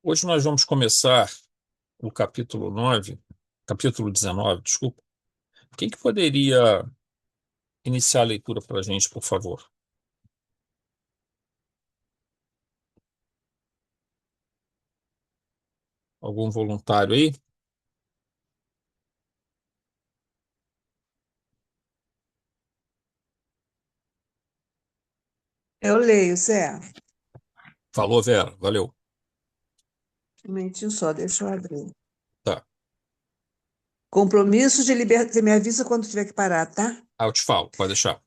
Hoje nós vamos começar o capítulo 19, desculpa. Quem que poderia iniciar a leitura para a gente, por favor? Algum voluntário aí? Eu leio, Zé. Falou, Vera. Valeu. Um momentinho só, deixa eu abrir. Tá. Compromisso de libertação. Você me avisa quando tiver que parar, tá? Ah, eu te falo, pode deixar.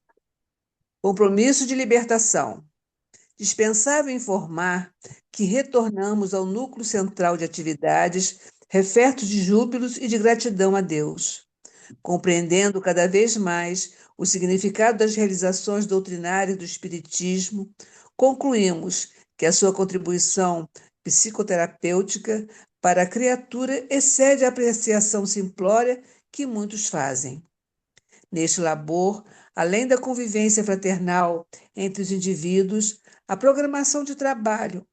Compromisso de libertação. Dispensável informar que retornamos ao núcleo central de atividades, refertos de júbilos e de gratidão a Deus. Compreendendo cada vez mais o significado das realizações doutrinárias do Espiritismo, concluímos que a sua contribuição psicoterapêutica para a criatura excede a apreciação simplória que muitos fazem. Neste labor, além da convivência fraternal entre os indivíduos, a programação de trabalho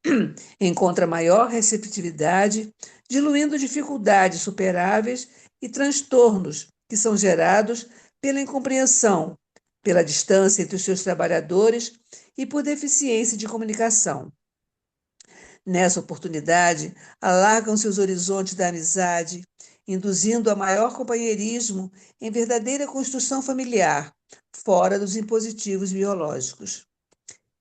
encontra maior receptividade, diluindo dificuldades superáveis e transtornos que são gerados pela incompreensão, pela distância entre os seus trabalhadores e por deficiência de comunicação. Nessa oportunidade, alargam-se os horizontes da amizade, induzindo a maior companheirismo em verdadeira construção familiar, fora dos impositivos biológicos.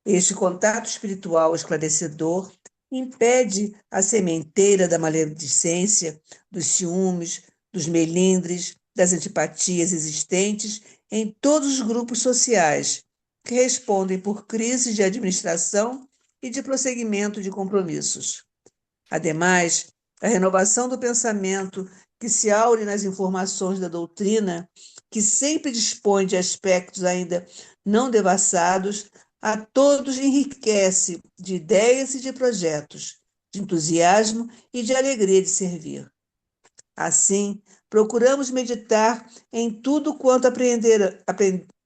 Este contato espiritual esclarecedor impede a sementeira da maledicência, dos ciúmes, dos melindres, das antipatias existentes em todos os grupos sociais, que respondem por crises de administração e de prosseguimento de compromissos. Ademais, a renovação do pensamento que se aure nas informações da doutrina, que sempre dispõe de aspectos ainda não devassados, a todos enriquece de ideias e de projetos, de entusiasmo e de alegria de servir. Assim, procuramos meditar em tudo quanto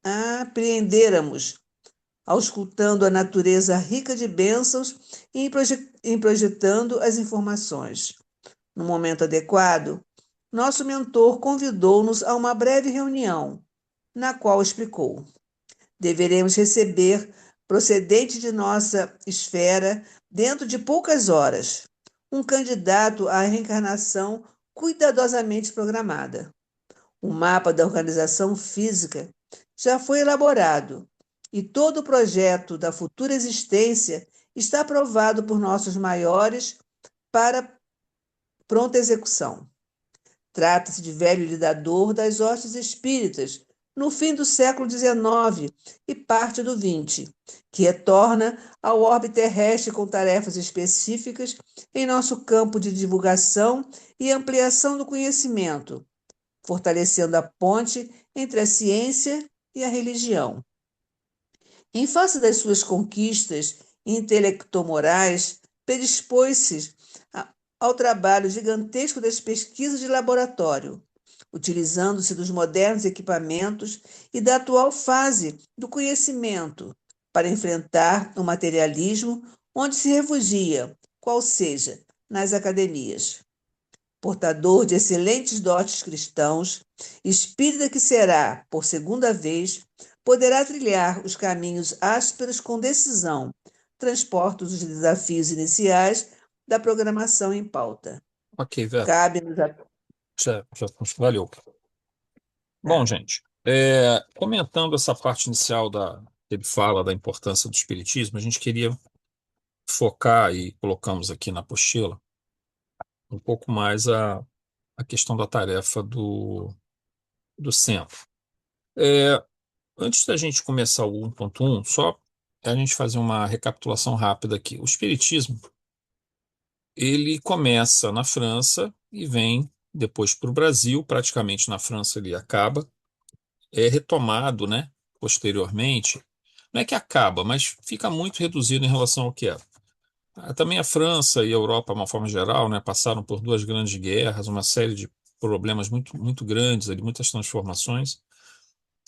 apreenderamos, auscultando a natureza rica de bênçãos e em projetando as informações. No momento adequado, nosso mentor convidou-nos a uma breve reunião, na qual explicou: deveremos receber, procedente de nossa esfera, dentro de poucas horas, um candidato à reencarnação cuidadosamente programada. O mapa da organização física já foi elaborado e todo o projeto da futura existência está aprovado por nossos maiores para pronta execução. Trata-se de velho lidador das hostes espíritas, no fim do século XIX e parte do XX, que retorna ao orbe terrestre com tarefas específicas em nosso campo de divulgação e ampliação do conhecimento, fortalecendo a ponte entre a ciência e a religião. Em face das suas conquistas intelectomorais, predispôs-se ao trabalho gigantesco das pesquisas de laboratório, utilizando-se dos modernos equipamentos e da atual fase do conhecimento para enfrentar o materialismo onde se refugia, qual seja, nas academias. Portador de excelentes dotes cristãos, espírita que será, por segunda vez, poderá trilhar os caminhos ásperos com decisão, transporta os desafios iniciais da programação em pauta. Ok, Vera. Cabe-nos a... Já, valeu. Bom, Tá. gente, comentando essa parte inicial que ele fala da importância do espiritismo, a gente queria focar, e colocamos aqui na apostila, um pouco mais a questão da tarefa do centro. É, Antes da gente começar o 1.1, só a gente fazer uma recapitulação rápida aqui. O Espiritismo, ele começa na França e vem depois para o Brasil, praticamente na França ele acaba, é retomado, né, posteriormente. Não é que acaba, mas fica muito reduzido em relação ao que era. Também a França e a Europa, de uma forma geral, né, passaram por duas grandes guerras, uma série de problemas muito, muito grandes, ali, muitas transformações,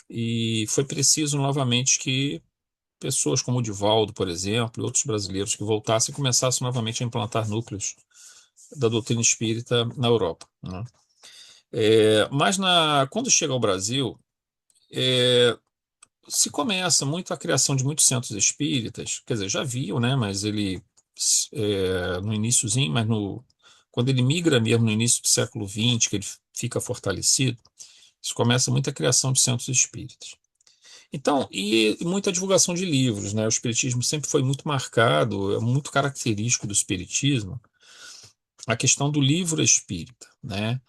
e foi preciso novamente que pessoas como o Divaldo, por exemplo, e outros brasileiros que voltassem e começassem novamente a implantar núcleos da doutrina espírita na Europa, né? Mas quando chega ao Brasil, é, se começa muito a criação de muitos centros espíritas, quer dizer, já haviam, né, mas ele, no iniciozinho, quando ele migra mesmo no início do século XX, que ele fica fortalecido, se começa muita criação de centros espíritas. Então, e muita divulgação de livros, né? O espiritismo sempre foi muito marcado, é muito característico do espiritismo, a questão do livro espírita, né?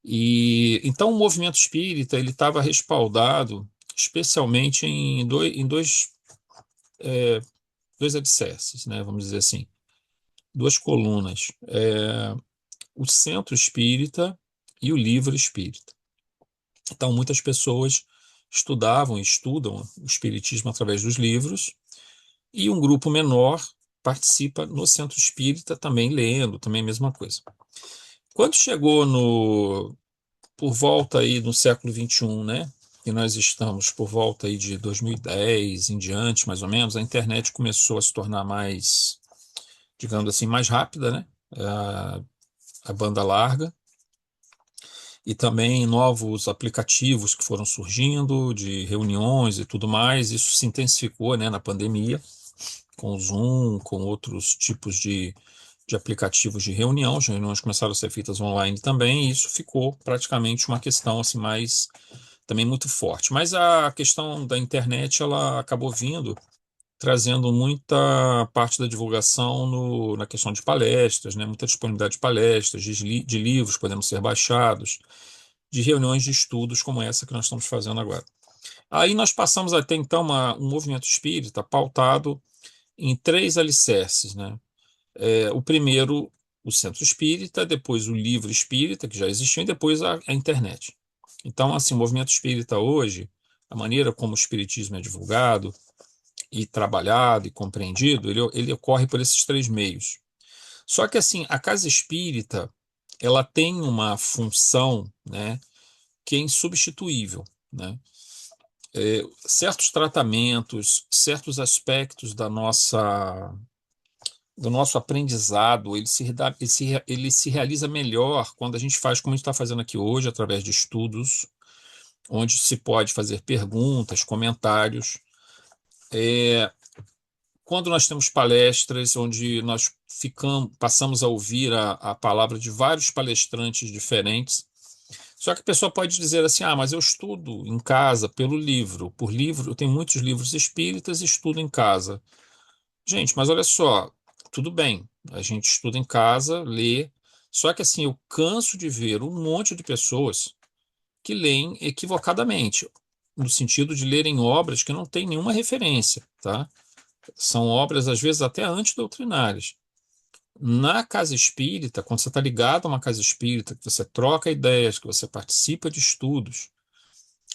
E então o movimento espírita ele estava respaldado especialmente em dois alicerces, né? Vamos dizer assim, duas colunas, o centro espírita e o livro espírita. Então muitas pessoas estudavam e estudam o espiritismo através dos livros. E um grupo menor participa no centro espírita também lendo, também a mesma coisa. Quando chegou por volta aí no século XXI, né? E nós estamos por volta aí de 2010 em diante, mais ou menos, a internet começou a se tornar mais, digamos assim, mais rápida, né? A banda larga. E também novos aplicativos que foram surgindo de reuniões e tudo mais. Isso se intensificou, né, na pandemia, com o Zoom, com outros tipos de aplicativos de reunião. As reuniões começaram a ser feitas online também, e isso ficou praticamente uma questão assim mais também muito forte. Mas a questão da internet ela acabou vindo trazendo muita parte da divulgação na questão de palestras, né? Muita disponibilidade de palestras, de livros podendo ser baixados, de reuniões de estudos como essa que nós estamos fazendo agora. Aí nós passamos até então um movimento espírita pautado em três alicerces, né? O primeiro, o centro espírita, depois o livro espírita, que já existia, e depois a internet. Então, assim, o movimento espírita hoje, a maneira como o espiritismo é divulgado e trabalhado e compreendido, ele ocorre por esses três meios. Só que, assim, a casa espírita, ela tem uma função, né, que é insubstituível, né? Certos tratamentos, certos aspectos do nosso aprendizado, ele se realiza melhor quando a gente faz como a gente está fazendo aqui hoje, através de estudos, onde se pode fazer perguntas, comentários. Quando nós temos palestras onde nós passamos a ouvir a palavra de vários palestrantes diferentes. Só que a pessoa pode dizer assim: ah, mas eu estudo em casa pelo livro. Por livro, eu tenho muitos livros espíritas e estudo em casa. Gente, mas olha só, tudo bem, a gente estuda em casa, lê, só que assim, eu canso de ver um monte de pessoas que leem equivocadamente, no sentido de lerem obras que não têm nenhuma referência, tá? São obras, às vezes, até antidoutrinárias. Na casa espírita, quando você está ligado a uma casa espírita, que você troca ideias, que você participa de estudos,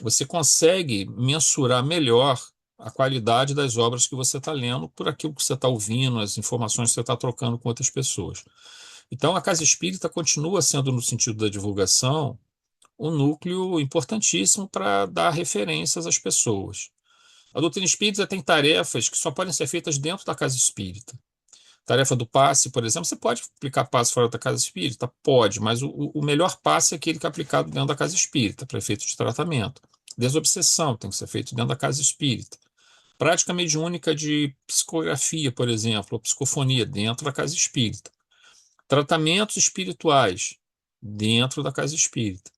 você consegue mensurar melhor a qualidade das obras que você está lendo por aquilo que você está ouvindo, as informações que você está trocando com outras pessoas. Então, a casa espírita continua sendo, no sentido da divulgação, um núcleo importantíssimo para dar referências às pessoas. A doutrina espírita tem tarefas que só podem ser feitas dentro da casa espírita. Tarefa do passe, por exemplo, você pode aplicar passe fora da casa espírita? Pode, mas o melhor passe é aquele que é aplicado dentro da casa espírita, para efeito de tratamento. Desobsessão tem que ser feito dentro da casa espírita. Prática mediúnica de psicografia, por exemplo, ou psicofonia, dentro da casa espírita. Tratamentos espirituais, dentro da casa espírita.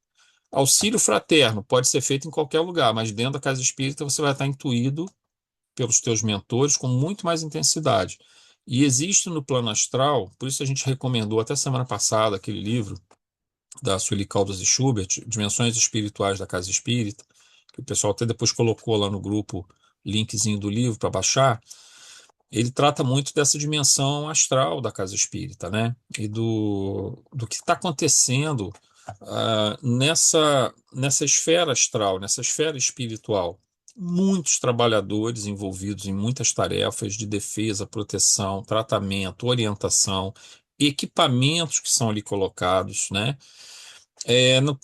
Auxílio fraterno pode ser feito em qualquer lugar, mas dentro da casa espírita você vai estar intuído pelos teus mentores com muito mais intensidade. E existe no plano astral, por isso a gente recomendou até semana passada aquele livro da Sueli Caldas e Schubert, Dimensões Espirituais da Casa Espírita, que o pessoal até depois colocou lá no grupo linkzinho do livro para baixar. Ele trata muito dessa dimensão astral da casa espírita, né? E do que está acontecendo nessa esfera astral, nessa esfera espiritual. Muitos trabalhadores envolvidos em muitas tarefas de defesa, proteção, tratamento, orientação, equipamentos que são ali colocados, né?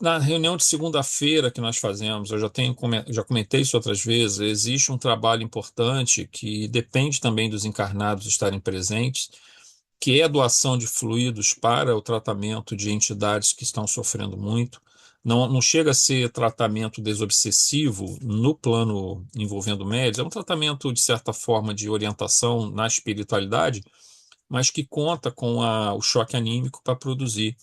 Na reunião de segunda-feira que nós fazemos, já comentei isso outras vezes, existe um trabalho importante que depende também dos encarnados estarem presentes, que é a doação de fluidos para o tratamento de entidades que estão sofrendo muito. Não, não chega a ser tratamento desobsessivo no plano envolvendo médios, é um tratamento, de certa forma, de orientação na espiritualidade, mas que conta com o choque anímico para produzir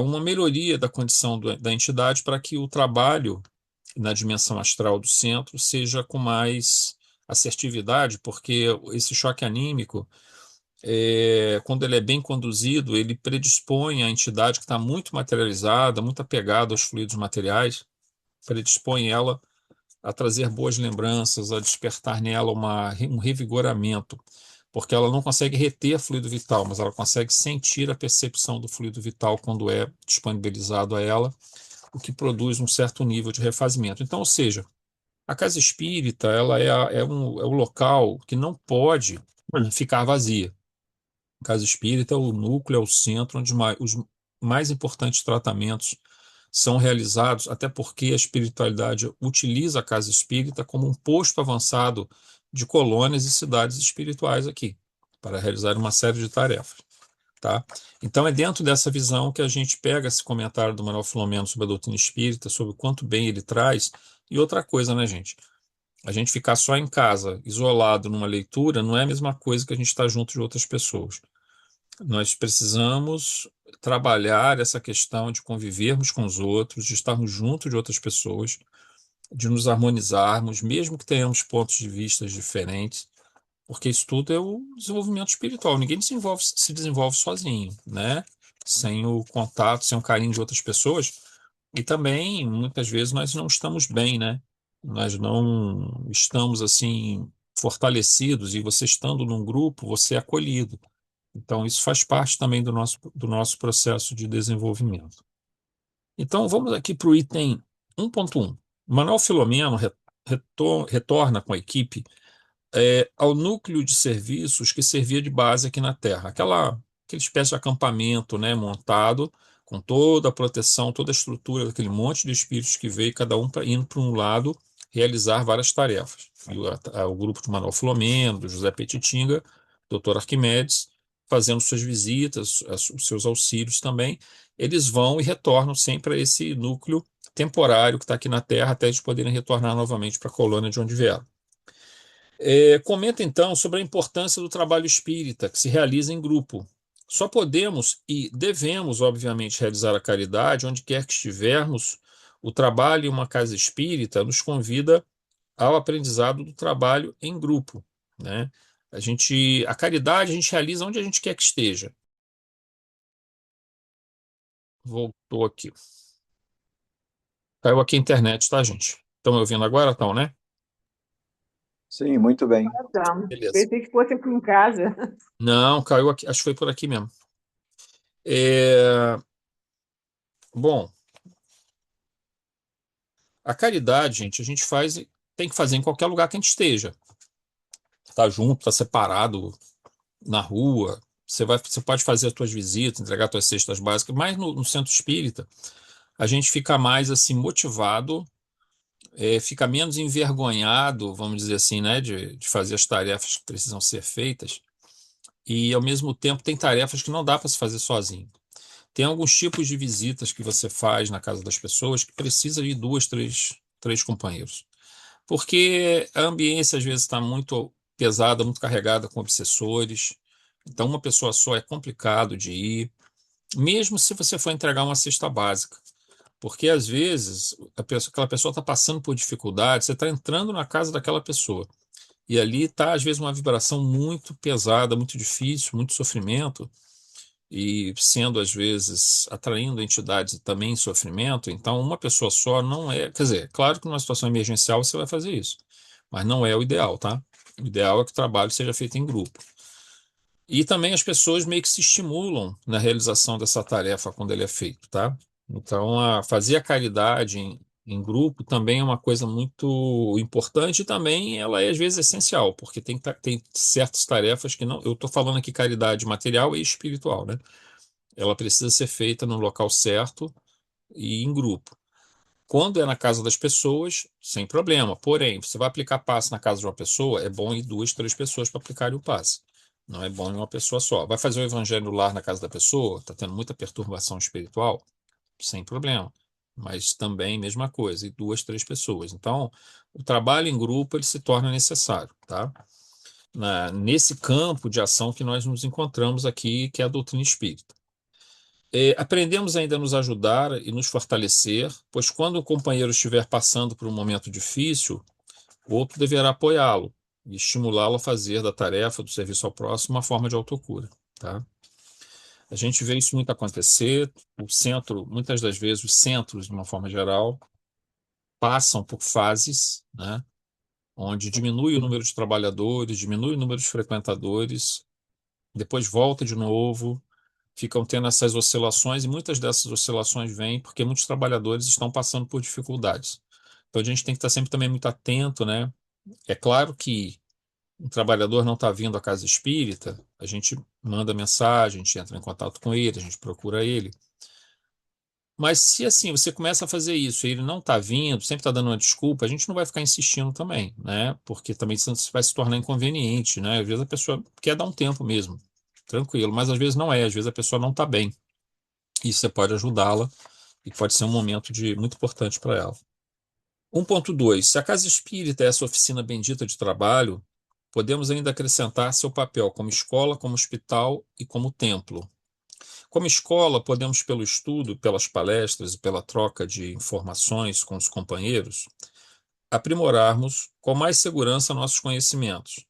uma melhoria da condição da entidade para que o trabalho na dimensão astral do centro seja com mais assertividade, porque esse choque anímico, quando ele é bem conduzido, ele predispõe a entidade que está muito materializada, muito apegada aos fluidos materiais, predispõe ela a trazer boas lembranças, a despertar nela um revigoramento, porque ela não consegue reter fluido vital, mas ela consegue sentir a percepção do fluido vital quando é disponibilizado a ela, o que produz um certo nível de refazimento. Então, ou seja, a casa espírita ela é um local que não pode ficar vazia. A casa espírita é o núcleo, é o centro onde os mais importantes tratamentos são realizados, até porque a espiritualidade utiliza a casa espírita como um posto avançado de colônias e cidades espirituais aqui, para realizar uma série de tarefas, tá? Então é dentro dessa visão que a gente pega esse comentário do Manuel Filomeno sobre a doutrina espírita, sobre o quanto bem ele traz, e outra coisa, né, gente? A gente ficar só em casa, isolado numa leitura, não é a mesma coisa que a gente estar junto de outras pessoas. Nós precisamos trabalhar essa questão de convivermos com os outros, de estarmos junto de outras pessoas, de nos harmonizarmos, mesmo que tenhamos pontos de vista diferentes, porque isso tudo é o desenvolvimento espiritual. Ninguém se desenvolve sozinho, né? Sem o contato, sem o carinho de outras pessoas. E também, muitas vezes, nós não estamos bem, né? Nós não estamos assim fortalecidos, e você estando num grupo, você é acolhido. Então, isso faz parte também do nosso processo de desenvolvimento. Então, vamos aqui para o item 1.1. Manuel Filomeno retorna com a equipe ao núcleo de serviços que servia de base aqui na Terra, aquela espécie de acampamento, né, montado com toda a proteção, toda a estrutura daquele monte de espíritos que veio, cada um indo para um lado realizar várias tarefas. E o grupo de Manuel Filomeno, do José Petitinga, Dr. Arquimedes, fazendo suas visitas, os seus auxílios também, eles vão e retornam sempre a esse núcleo temporário que está aqui na Terra, até eles poderem retornar novamente para a colônia de onde vieram. Comenta então sobre a importância do trabalho espírita que se realiza em grupo. Só podemos e devemos, obviamente, realizar a caridade onde quer que estivermos. O trabalho em uma casa espírita nos convida ao aprendizado do trabalho em grupo, né? A caridade a gente realiza onde a gente quer que esteja. Voltou aqui. Caiu aqui a internet, tá, gente? Estão me ouvindo agora? Estão, né? Sim, muito bem. Então, Beleza. pensei que fosse aqui em casa. Não, caiu aqui. Acho que foi por aqui mesmo. É, Bom, a caridade, gente, a gente faz, tem que fazer em qualquer lugar que a gente esteja. Tá junto, tá separado, na rua. Você pode fazer as suas visitas, entregar as suas cestas básicas, mas no centro espírita a gente fica mais assim motivado, fica menos envergonhado, vamos dizer assim, né, de fazer as tarefas que precisam ser feitas. E ao mesmo tempo tem tarefas que não dá para se fazer sozinho. Tem alguns tipos de visitas que você faz na casa das pessoas que precisa de duas, três companheiros. Porque a ambiência às vezes está muito pesada, muito carregada com obsessores. Então, uma pessoa só é complicado de ir, mesmo se você for entregar uma cesta básica. Porque às vezes aquela pessoa está passando por dificuldade, você está entrando na casa daquela pessoa. E ali está, às vezes, uma vibração muito pesada, muito difícil, muito sofrimento, e sendo, às vezes, atraindo entidades também em sofrimento. Então, uma pessoa só não é. Quer dizer, claro que numa situação emergencial você vai fazer isso, mas não é o ideal, tá? O ideal é que o trabalho seja feito em grupo. E também as pessoas meio que se estimulam na realização dessa tarefa quando ele é feito, tá? Então, fazer a caridade em grupo também é uma coisa muito importante e também ela é às vezes essencial, porque tem certas tarefas que não. Eu estou falando aqui caridade material e espiritual, né? ela precisa ser feita no local certo e em grupo. Quando é na casa das pessoas, sem problema. Porém, você vai aplicar passe na casa de uma pessoa, é bom ir duas, três pessoas para aplicarem o passe. Não é bom em uma pessoa só. Vai fazer o evangelho no lar na casa da pessoa, está tendo muita perturbação espiritual, sem problema. Mas também, mesma coisa, e duas, três pessoas. Então, o trabalho em grupo ele se torna necessário, tá? Nesse campo de ação que nós nos encontramos aqui, que é a doutrina espírita. Aprendemos ainda a nos ajudar e nos fortalecer, pois quando o companheiro estiver passando por um momento difícil, o outro deverá apoiá-lo e estimulá-lo a fazer da tarefa do serviço ao próximo uma forma de autocura, tá? A gente vê isso muito acontecer. O centro, muitas das vezes, os centros, de uma forma geral, passam por fases, né, onde diminui o número de trabalhadores, diminui o número de frequentadores, depois volta de novo, ficam tendo essas oscilações, e muitas dessas oscilações vêm porque muitos trabalhadores estão passando por dificuldades. Então a gente tem que estar sempre também muito atento, né? É claro que um trabalhador não está vindo à casa espírita, a gente manda mensagem, a gente entra em contato com ele, a gente procura ele. Mas se assim você começa a fazer isso e ele não está vindo, sempre está dando uma desculpa, a gente não vai ficar insistindo também, né? Porque também isso vai se tornar inconveniente, né? Às vezes a pessoa quer dar um tempo mesmo, tranquilo, mas às vezes não é, às vezes a pessoa não está bem. E você pode ajudá-la e pode ser um momento muito importante para ela. 1.2. Se a casa espírita é essa oficina bendita de trabalho, podemos ainda acrescentar seu papel como escola, como hospital e como templo. Como escola, podemos, pelo estudo, pelas palestras e pela troca de informações com os companheiros, aprimorarmos com mais segurança nossos conhecimentos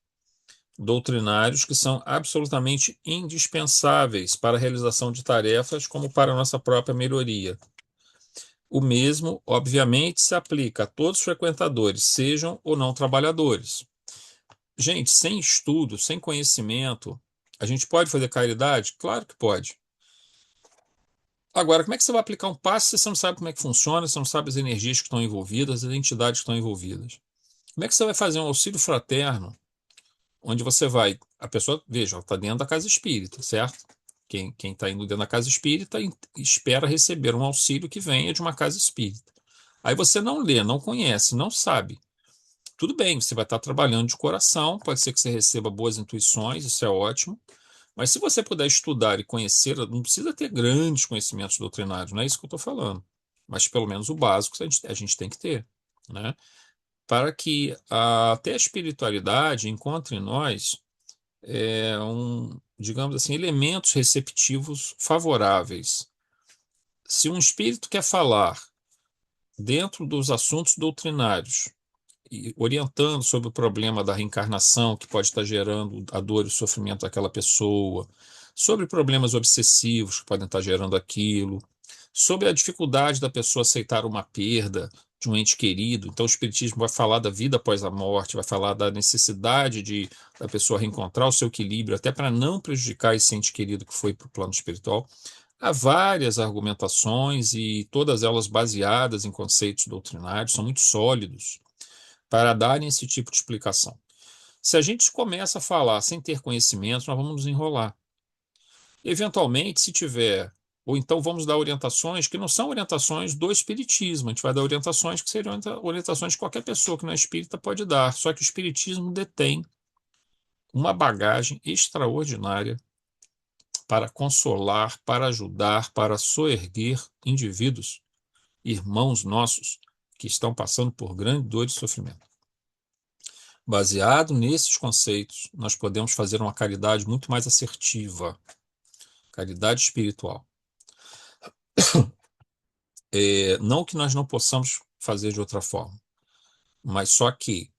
doutrinários que são absolutamente indispensáveis para a realização de tarefas como para a nossa própria melhoria. O mesmo, obviamente, se aplica a todos os frequentadores, sejam ou não trabalhadores. Gente, sem estudo, sem conhecimento, a gente pode fazer caridade? Claro que pode. Agora, como é que você vai aplicar um passe se você não sabe como é que funciona, se você não sabe as energias que estão envolvidas, as entidades que estão envolvidas? Como é que você vai fazer um auxílio fraterno, onde você vai... A pessoa, veja, ela está dentro da casa espírita, certo? Quem está indo dentro da casa espírita espera receber um auxílio que venha de uma casa espírita. Aí você não lê, não conhece, não sabe. Tudo bem, você vai estar trabalhando de coração, pode ser que você receba boas intuições, isso é ótimo. Mas se você puder estudar e conhecer, não precisa ter grandes conhecimentos doutrinários, não é isso que eu estou falando. Mas pelo menos o básico a gente tem que ter, né? Para que até a espiritualidade encontre em nós digamos assim, elementos receptivos favoráveis. Se um espírito quer falar dentro dos assuntos doutrinários, e orientando sobre o problema da reencarnação que pode estar gerando a dor e o sofrimento daquela pessoa, sobre problemas obsessivos que podem estar gerando aquilo, sobre a dificuldade da pessoa aceitar uma perda de um ente querido. Então, o Espiritismo vai falar da vida após a morte, vai falar da necessidade da pessoa reencontrar o seu equilíbrio, até para não prejudicar esse ente querido que foi para o plano espiritual. Há várias argumentações e todas elas baseadas em conceitos doutrinários, são muito sólidos para darem esse tipo de explicação. Se a gente começa a falar sem ter conhecimento, nós vamos nos enrolar. Eventualmente, se tiver, ou então vamos dar orientações que não são orientações do espiritismo, a gente vai dar orientações que seriam orientações que qualquer pessoa que não é espírita pode dar, só que o espiritismo detém uma bagagem extraordinária para consolar, para ajudar, para soerguer indivíduos, irmãos nossos, que estão passando por grande dor e sofrimento. Baseado nesses conceitos, nós podemos fazer uma caridade muito mais assertiva, caridade espiritual. Não que nós não possamos fazer de outra forma, mas só que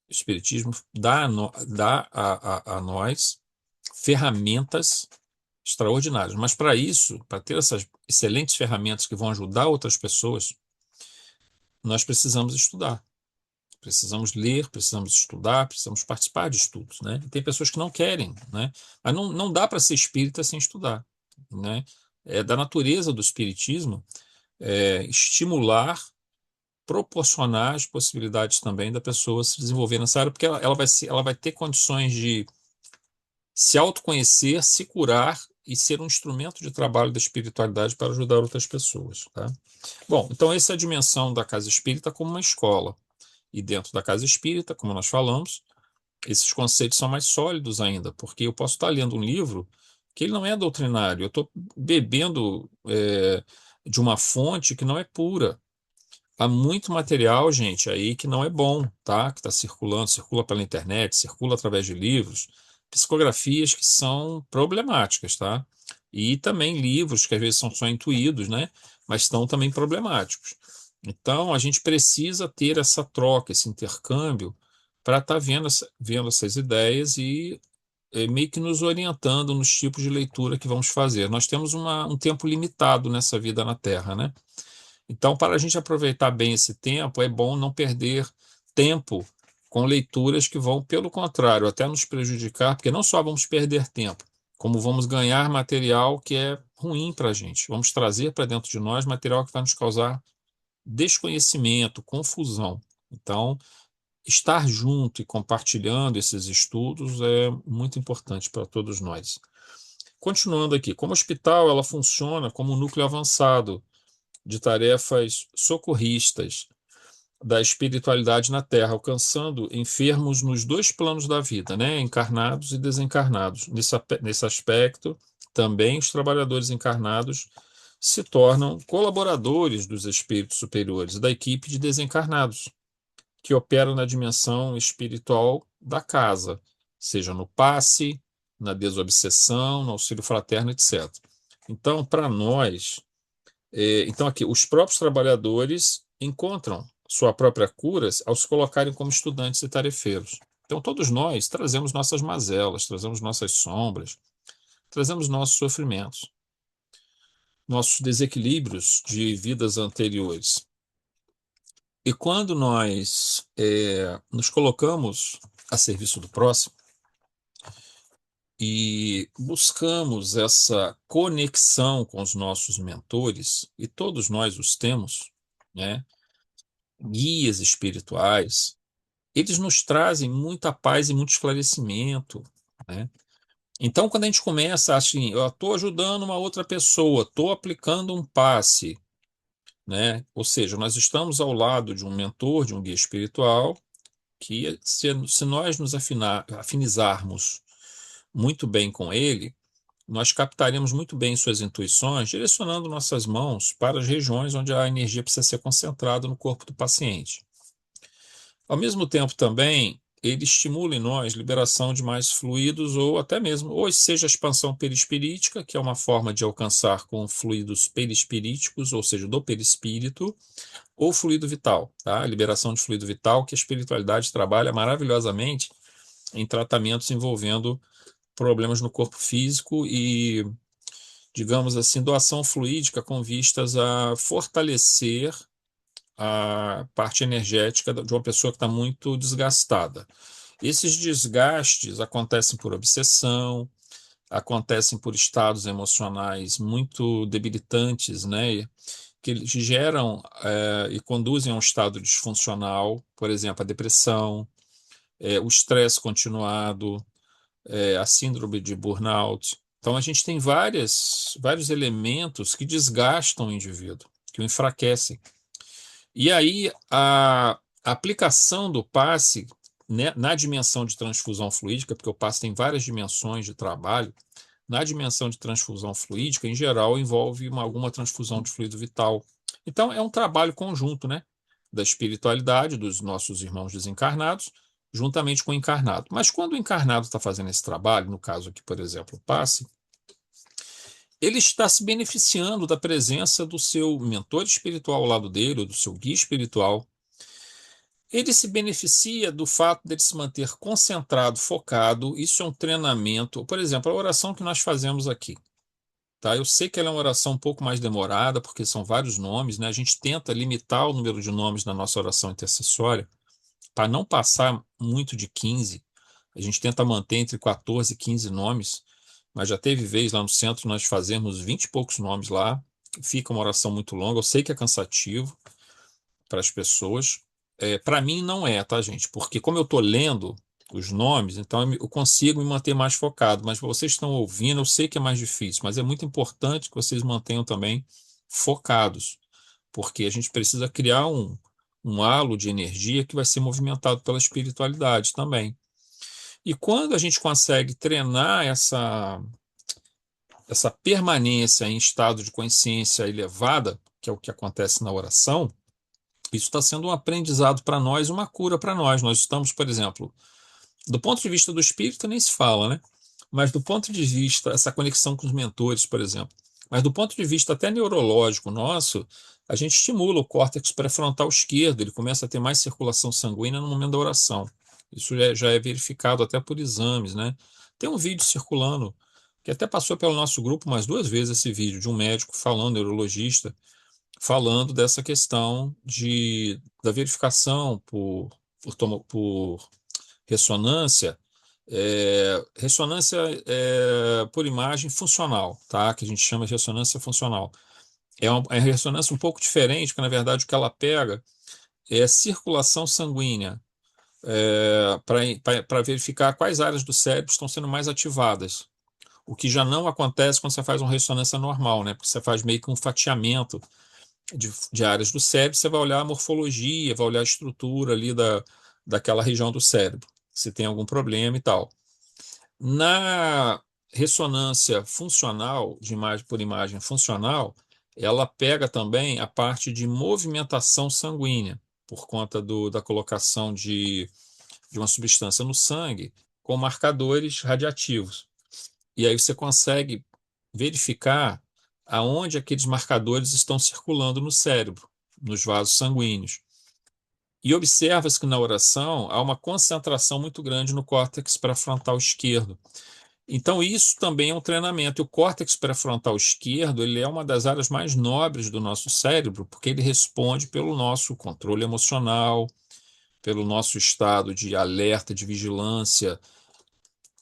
o Espiritismo dá a nós ferramentas extraordinárias. Mas para isso, para ter essas excelentes ferramentas que vão ajudar outras pessoas, nós precisamos estudar. Precisamos ler, precisamos estudar, precisamos participar de estudos, né? E tem pessoas que não querem, né? Mas não dá para ser espírita sem estudar, né? É da natureza do espiritismo estimular, proporcionar as possibilidades também da pessoa se desenvolver nessa área, porque ela vai ter condições de se autoconhecer, se curar e ser um instrumento de trabalho da espiritualidade para ajudar outras pessoas, tá? Bom, então essa é a dimensão da casa espírita como uma escola. E dentro da casa espírita, como nós falamos, esses conceitos são mais sólidos ainda, porque eu posso estar lendo um livro que ele não é doutrinário, eu estou bebendo de uma fonte que não é pura. Há muito material, gente, aí que não é bom, tá? Que está circulando, circula pela internet, circula através de livros, psicografias que são problemáticas, tá? E também livros que às vezes são só intuídos, né? Mas estão também problemáticos. Então, a gente precisa ter essa troca, esse intercâmbio, para estar vendo essas ideias e meio que nos orientando nos tipos de leitura que vamos fazer. Nós temos um tempo limitado nessa vida na Terra, né? Então, para a gente aproveitar bem esse tempo, é bom não perder tempo com leituras que vão, pelo contrário, até nos prejudicar, porque não só vamos perder tempo, como vamos ganhar material que é ruim para a gente. Vamos trazer para dentro de nós material que vai nos causar desconhecimento, confusão. Então, estar junto e compartilhando esses estudos é muito importante para todos nós. Continuando aqui, como hospital, ela funciona como um núcleo avançado de tarefas socorristas da espiritualidade na Terra, alcançando enfermos nos dois planos da vida, né? Encarnados e desencarnados. Nesse aspecto, também os trabalhadores encarnados se tornam colaboradores dos espíritos superiores, da equipe de desencarnados, que opera na dimensão espiritual da casa, seja no passe, na desobsessão, no auxílio fraterno, etc. Então, para nós, então, aqui, os próprios trabalhadores encontram sua própria cura ao se colocarem como estudantes e tarefeiros. Então, todos nós trazemos nossas mazelas, trazemos nossas sombras, trazemos nossos sofrimentos, nossos desequilíbrios de vidas anteriores. E quando nós nos colocamos a serviço do próximo e buscamos essa conexão com os nossos mentores, e todos nós os temos, né? Guias espirituais, eles nos trazem muita paz e muito esclarecimento, né? Então, quando a gente começa assim, eu estou ajudando uma outra pessoa, estou aplicando um passe, né? Ou seja, nós estamos ao lado de um mentor, de um guia espiritual, que se nós nos afinizarmos muito bem com ele, nós captaremos muito bem suas intuições, direcionando nossas mãos para as regiões onde a energia precisa ser concentrada no corpo do paciente. Ao mesmo tempo, também, ele estimula em nós liberação de mais fluidos ou até mesmo, ou seja, a expansão perispirítica, que é uma forma de alcançar com fluidos perispiríticos, ou seja, do perispírito, ou fluido vital, tá? A liberação de fluido vital, que a espiritualidade trabalha maravilhosamente em tratamentos envolvendo problemas no corpo físico e, digamos assim, doação fluídica com vistas a fortalecer a parte energética de uma pessoa que está muito desgastada. Esses desgastes acontecem por obsessão, acontecem por estados emocionais muito debilitantes, né? Que geram e conduzem a um estado disfuncional, por exemplo, a depressão, o estresse continuado, a síndrome de burnout. Então, a gente tem vários elementos que desgastam o indivíduo, que o enfraquecem. E aí, a aplicação do passe, né, na dimensão de transfusão fluídica, porque o passe tem várias dimensões de trabalho, na dimensão de transfusão fluídica, em geral, envolve alguma transfusão de fluido vital. Então, é um trabalho conjunto, né, da espiritualidade, dos nossos irmãos desencarnados, juntamente com o encarnado. Mas quando o encarnado está fazendo esse trabalho, no caso aqui, por exemplo, o passe, ele está se beneficiando da presença do seu mentor espiritual ao lado dele, ou do seu guia espiritual. Ele se beneficia do fato dele se manter concentrado, focado. Isso é um treinamento. Por exemplo, a oração que nós fazemos aqui. Tá? Eu sei que ela é uma oração um pouco mais demorada, porque são vários nomes, né? A gente tenta limitar o número de nomes na nossa oração intercessória, para não passar muito de 15. A gente tenta manter entre 14 e 15 nomes, mas já teve vez lá no centro nós fazemos 20 e poucos nomes lá. Fica uma oração muito longa. Eu sei que é cansativo para as pessoas. Para mim não é, tá, gente? Porque como eu estou lendo os nomes, então eu consigo me manter mais focado. Mas vocês estão ouvindo, eu sei que é mais difícil, mas é muito importante que vocês mantenham também focados, porque a gente precisa criar um halo de energia que vai ser movimentado pela espiritualidade também. E quando a gente consegue treinar essa permanência em estado de consciência elevada, que é o que acontece na oração, isso está sendo um aprendizado para nós, uma cura para nós. Nós estamos, por exemplo, do ponto de vista do espírito, nem se fala, né? Mas do ponto de vista, essa conexão com os mentores, por exemplo, mas do ponto de vista até neurológico nosso, a gente estimula o córtex pré-frontal esquerdo, ele começa a ter mais circulação sanguínea no momento da oração. Isso já é verificado até por exames, né? Tem um vídeo circulando, que até passou pelo nosso grupo mais duas vezes esse vídeo, de um médico falando, neurologista, falando dessa questão da verificação por ressonância, ressonância por imagem funcional, tá? Que a gente chama de ressonância funcional. É ressonância um pouco diferente, porque na verdade o que ela pega é circulação sanguínea, para verificar quais áreas do cérebro estão sendo mais ativadas. O que já não acontece quando você faz uma ressonância normal, né? Porque você faz meio que um fatiamento de áreas do cérebro, você vai olhar a morfologia, vai olhar a estrutura ali daquela região do cérebro, se tem algum problema e tal. Na ressonância funcional, de imagem por imagem funcional, ela pega também a parte de movimentação sanguínea, por conta da colocação de uma substância no sangue com marcadores radiativos. E aí você consegue verificar aonde aqueles marcadores estão circulando no cérebro, nos vasos sanguíneos. E observa-se que na oração há uma concentração muito grande no córtex pré-frontal esquerdo. Então, isso também é um treinamento. E o córtex pré-frontal esquerdo, ele é uma das áreas mais nobres do nosso cérebro, porque ele responde pelo nosso controle emocional, pelo nosso estado de alerta, de vigilância.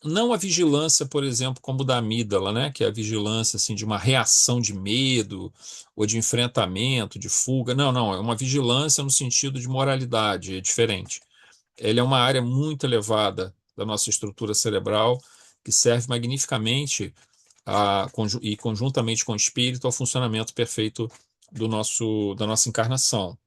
Não a vigilância, por exemplo, como da amígdala, né? Que é a vigilância assim, de uma reação de medo ou de enfrentamento, de fuga. Não, não, é uma vigilância no sentido de moralidade, é diferente. Ele é uma área muito elevada da nossa estrutura cerebral que serve magnificamente e conjuntamente com o espírito ao funcionamento perfeito da nossa encarnação.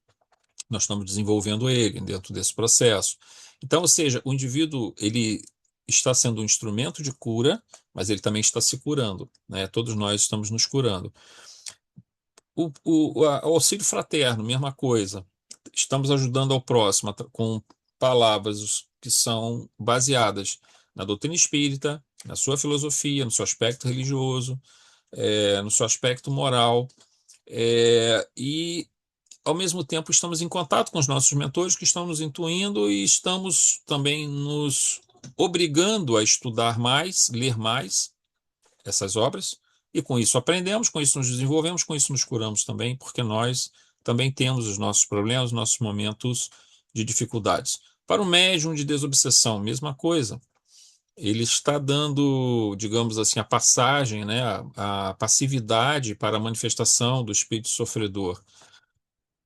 Nós estamos desenvolvendo ele dentro desse processo. Então, ou seja, o indivíduo ele está sendo um instrumento de cura, mas ele também está se curando, né? Todos nós estamos nos curando. O auxílio fraterno, mesma coisa. Estamos ajudando ao próximo com palavras que são baseadas na doutrina espírita, na sua filosofia, no seu aspecto religioso, no seu aspecto moral, e ao mesmo tempo estamos em contato com os nossos mentores que estão nos intuindo e estamos também nos obrigando a estudar mais, ler mais essas obras, e com isso aprendemos, com isso nos desenvolvemos, com isso nos curamos também, porque nós também temos os nossos problemas, os nossos momentos de dificuldades. Para o médium de desobsessão, mesma coisa. Ele está dando, digamos assim, a passagem, né, a passividade para a manifestação do espírito sofredor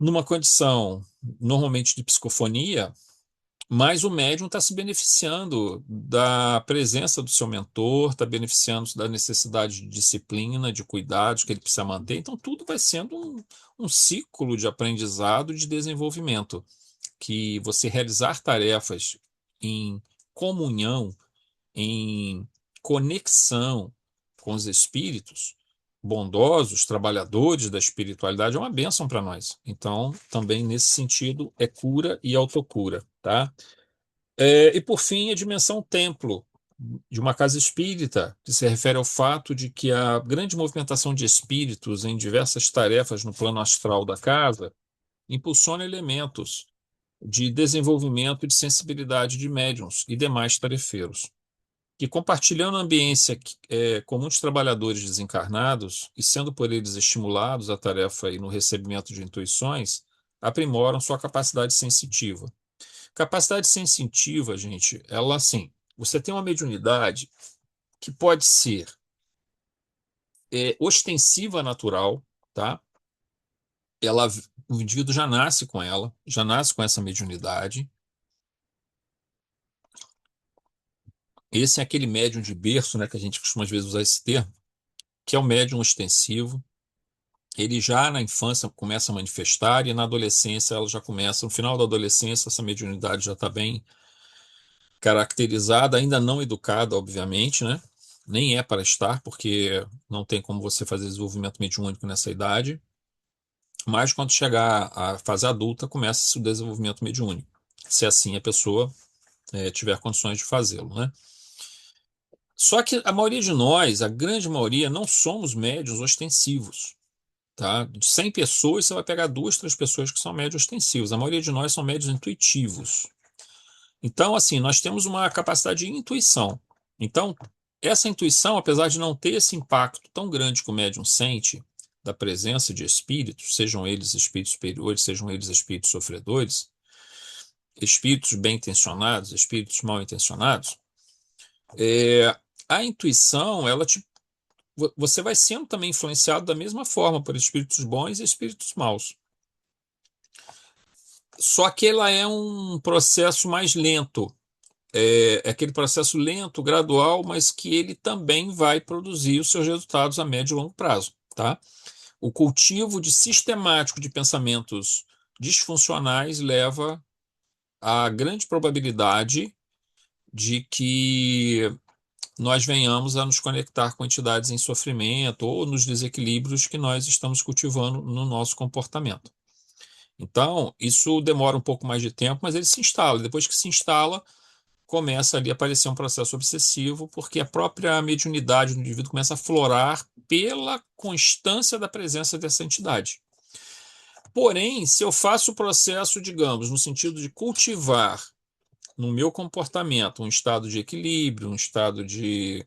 numa condição normalmente de psicofonia, mas o médium está se beneficiando da presença do seu mentor, está beneficiando da necessidade de disciplina, de cuidados que ele precisa manter. Então, tudo vai sendo um ciclo de aprendizado e de desenvolvimento, que você realizar tarefas em comunhão, em conexão com os espíritos bondosos, trabalhadores da espiritualidade, é uma bênção para nós. Então, também nesse sentido, é cura e autocura, tá? E por fim, a dimensão templo de uma casa espírita, que se refere ao fato de que a grande movimentação de espíritos em diversas tarefas no plano astral da casa impulsiona elementos de desenvolvimento de sensibilidade de médiuns e demais tarefeiros que, compartilhando a ambiência com muitos trabalhadores desencarnados e sendo por eles estimulados à tarefa e no recebimento de intuições, aprimoram sua capacidade sensitiva. Capacidade sensitiva, gente, ela assim, você tem uma mediunidade que pode ser ostensiva natural, tá? Ela, o indivíduo já nasce com ela, já nasce com essa mediunidade. Esse é aquele médium de berço, né, que a gente costuma às vezes usar esse termo, que é o médium ostensivo. Ele já na infância começa a manifestar e na adolescência ela já começa, no final da adolescência, essa mediunidade já está bem caracterizada, ainda não educada, obviamente, né? Nem é para estar, porque não tem como você fazer desenvolvimento mediúnico nessa idade. Mas quando chegar à fase adulta, começa-se o desenvolvimento mediúnico, se assim a pessoa tiver condições de fazê-lo, né? Só que a maioria de nós, a grande maioria, não somos médiuns ostensivos. Tá? De 100 pessoas, você vai pegar duas, três pessoas que são médios ostensivos. A maioria de nós são médios intuitivos. Então, assim, nós temos uma capacidade de intuição. Então, essa intuição, apesar de não ter esse impacto tão grande que o médium sente da presença de espíritos, sejam eles espíritos superiores, sejam eles espíritos sofredores, espíritos bem intencionados, espíritos mal intencionados, é, a intuição, você vai sendo também influenciado da mesma forma por espíritos bons e espíritos maus. Só que ela é um processo mais lento. É aquele processo lento, gradual, mas que ele também vai produzir os seus resultados a médio e longo prazo, tá? O cultivo de sistemático de pensamentos disfuncionais leva à grande probabilidade de que nós venhamos a nos conectar com entidades em sofrimento ou nos desequilíbrios que nós estamos cultivando no nosso comportamento. Então, isso demora um pouco mais de tempo, mas ele se instala. Depois que se instala, começa ali a aparecer um processo obsessivo, porque a própria mediunidade do indivíduo começa a florar pela constância da presença dessa entidade. Porém, se eu faço o processo, digamos, no sentido de cultivar no meu comportamento um estado de equilíbrio, um estado de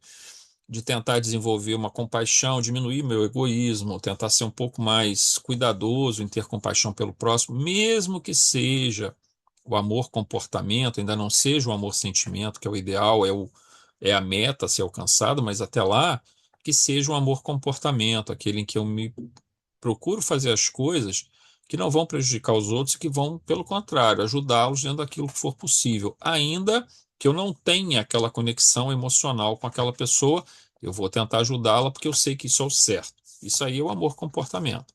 tentar desenvolver uma compaixão, diminuir meu egoísmo, tentar ser um pouco mais cuidadoso em ter compaixão pelo próximo, mesmo que seja o amor-comportamento, ainda não seja o amor-sentimento, que é o ideal, é a meta a ser alcançada, mas até lá, que seja o amor-comportamento, aquele em que eu me procuro fazer as coisas que não vão prejudicar os outros e que vão, pelo contrário, ajudá-los dentro daquilo que for possível. Ainda que eu não tenha aquela conexão emocional com aquela pessoa, eu vou tentar ajudá-la porque eu sei que isso é o certo. Isso aí é o amor-comportamento.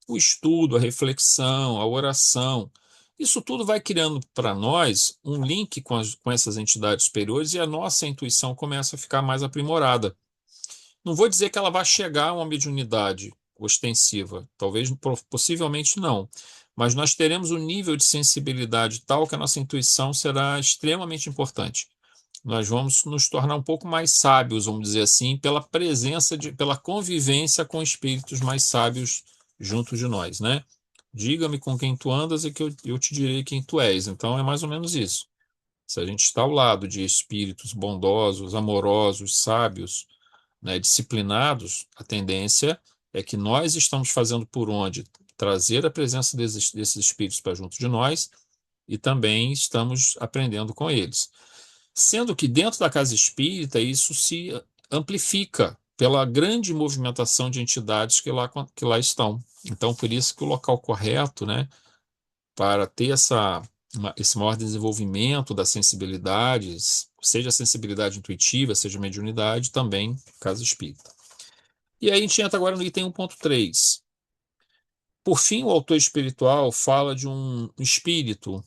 O estudo, a reflexão, a oração, isso tudo vai criando para nós um link com essas entidades superiores e a nossa intuição começa a ficar mais aprimorada. Não vou dizer que ela vai chegar a uma mediunidade ostensiva, talvez, possivelmente não, mas nós teremos um nível de sensibilidade tal que a nossa intuição será extremamente importante. Nós vamos nos tornar um pouco mais sábios, vamos dizer assim, pela presença pela convivência com espíritos mais sábios junto de nós, né? Diga-me com quem tu andas e que eu te direi quem tu és. Então é mais ou menos isso. Se a gente está ao lado de espíritos bondosos, amorosos, sábios, né, disciplinados, a tendência é que nós estamos fazendo por onde trazer a presença desses espíritos para junto de nós e também estamos aprendendo com eles. Sendo que dentro da casa espírita isso se amplifica pela grande movimentação de entidades que lá estão. Então, por isso que o local correto, né, para ter esse maior desenvolvimento das sensibilidades, seja a sensibilidade intuitiva, seja a mediunidade, também casa espírita. E aí a gente entra agora no item 1.3. Por fim, o autor espiritual fala de um espírito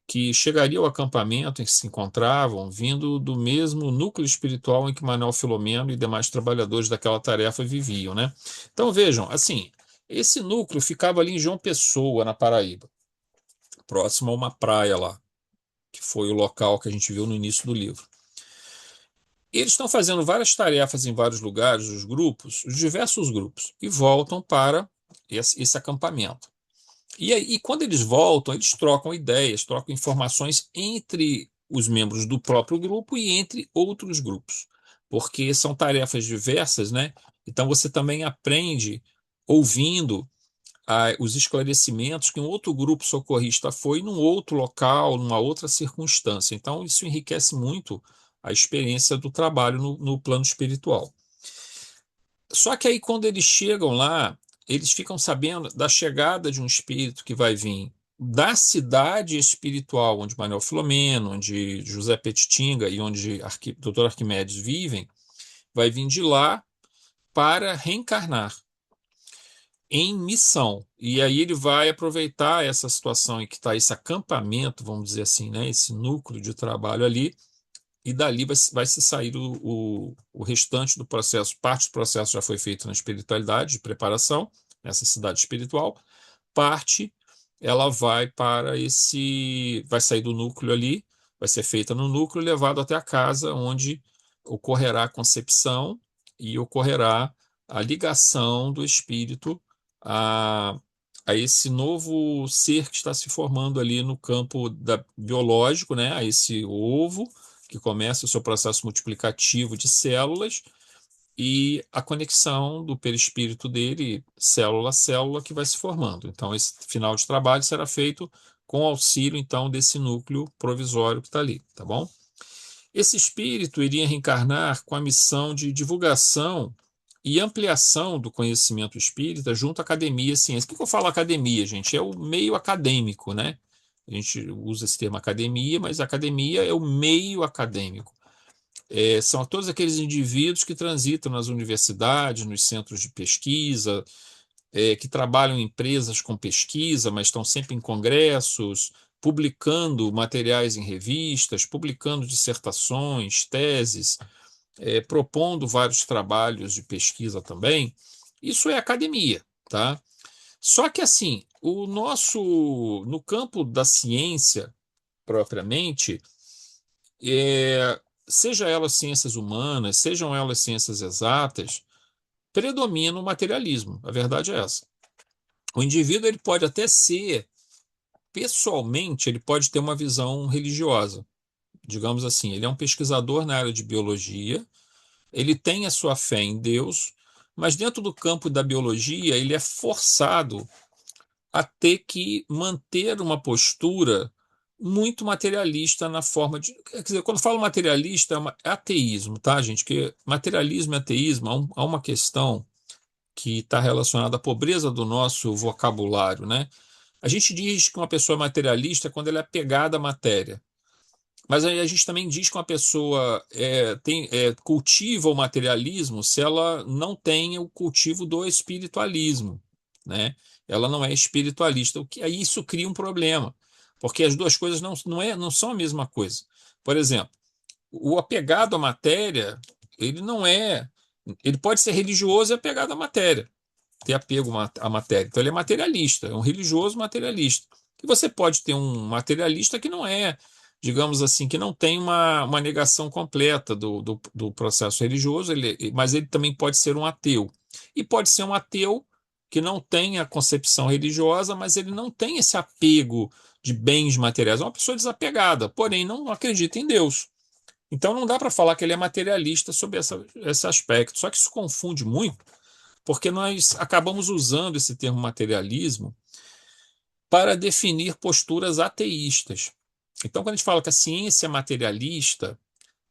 que chegaria ao acampamento em que se encontravam, vindo do mesmo núcleo espiritual em que Manuel Filomeno e demais trabalhadores daquela tarefa viviam, né? Então vejam, assim, esse núcleo ficava ali em João Pessoa, na Paraíba, próximo a uma praia lá, que foi o local que a gente viu no início do livro. Eles estão fazendo várias tarefas em vários lugares, os diversos grupos, e voltam para esse acampamento. E quando eles voltam, eles trocam ideias, trocam informações entre os membros do próprio grupo e entre outros grupos, porque são tarefas diversas, né? Então você também aprende ouvindo os esclarecimentos que um outro grupo socorrista foi num outro local, numa outra circunstância. Então isso enriquece muito a experiência do trabalho no plano espiritual. Só que aí, quando eles chegam lá, eles ficam sabendo da chegada de um espírito que vai vir da cidade espiritual onde Manuel Filomeno, onde José Petitinga e onde Dr. Arquimedes vivem, vai vir de lá para reencarnar em missão. E aí ele vai aproveitar essa situação em que está esse acampamento, vamos dizer assim, né, esse núcleo de trabalho ali, e dali vai se sair o restante do processo. Parte do processo já foi feito na espiritualidade, de preparação, nessa cidade espiritual, parte ela vai para vai sair do núcleo ali, vai ser feita no núcleo, levado até a casa, onde ocorrerá a concepção e ocorrerá a ligação do espírito a, a esse novo ser que está se formando ali no campo biológico, né? A esse ovo que começa o seu processo multiplicativo de células e a conexão do perispírito dele, célula a célula, que vai se formando. Então, esse final de trabalho será feito com auxílio, então, desse núcleo provisório que está ali, tá bom? Esse espírito iria reencarnar com a missão de divulgação e ampliação do conhecimento espírita junto à academia e ciência. O que eu falo academia, gente? É o meio acadêmico, né? A gente usa esse termo academia, mas a academia é o meio acadêmico. São todos aqueles indivíduos que transitam nas universidades, nos centros de pesquisa, que trabalham em empresas com pesquisa, mas estão sempre em congressos, publicando materiais em revistas, publicando dissertações, teses, propondo vários trabalhos de pesquisa também. Isso é academia, tá? Só que assim, no campo da ciência propriamente, seja elas ciências humanas, sejam elas ciências exatas, predomina o materialismo. A verdade é essa. O indivíduo ele pode até ser, pessoalmente, ele pode ter uma visão religiosa. Digamos assim, ele é um pesquisador na área de biologia, ele tem a sua fé em Deus, mas dentro do campo da biologia, ele é forçado a ter que manter uma postura muito materialista na forma de. Quer dizer, quando eu falo materialista, é ateísmo, tá, gente? Que materialismo e ateísmo há uma questão que está relacionada à pobreza do nosso vocabulário, né? A gente diz que uma pessoa é materialista quando ela é apegada à matéria. Mas aí a gente também diz que uma pessoa cultiva o materialismo se ela não tem o cultivo do espiritualismo, né? Ela não é espiritualista, aí isso cria um problema, porque as duas coisas não são a mesma coisa. Por exemplo, o apegado à matéria, ele não é, ele pode ser religioso e apegado à matéria, ter apego à matéria. Então ele é materialista, é um religioso materialista. E você pode ter um materialista que não é, digamos assim, que não tem uma negação completa do processo religioso, mas ele também pode ser um ateu. E pode ser um ateu que não tem a concepção religiosa, mas ele não tem esse apego de bens materiais. É uma pessoa desapegada, porém não acredita em Deus. Então não dá para falar que ele é materialista sobre esse aspecto. Só que isso confunde muito, porque nós acabamos usando esse termo materialismo para definir posturas ateístas. Então, quando a gente fala que a ciência é materialista,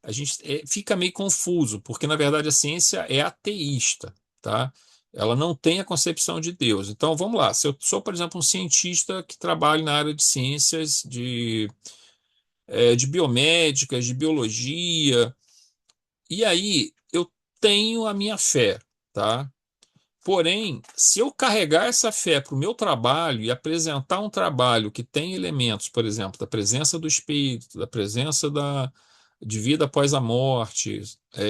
a gente fica meio confuso, porque na verdade a ciência é ateísta, tá? Ela não tem a concepção de Deus. Então, vamos lá. Se eu sou, por exemplo, um cientista que trabalha na área de ciências de biomédicas, de biologia, e aí eu tenho a minha fé, tá? Porém, se eu carregar essa fé para o meu trabalho e apresentar um trabalho que tem elementos, por exemplo, da presença do espírito, da presença de vida após a morte,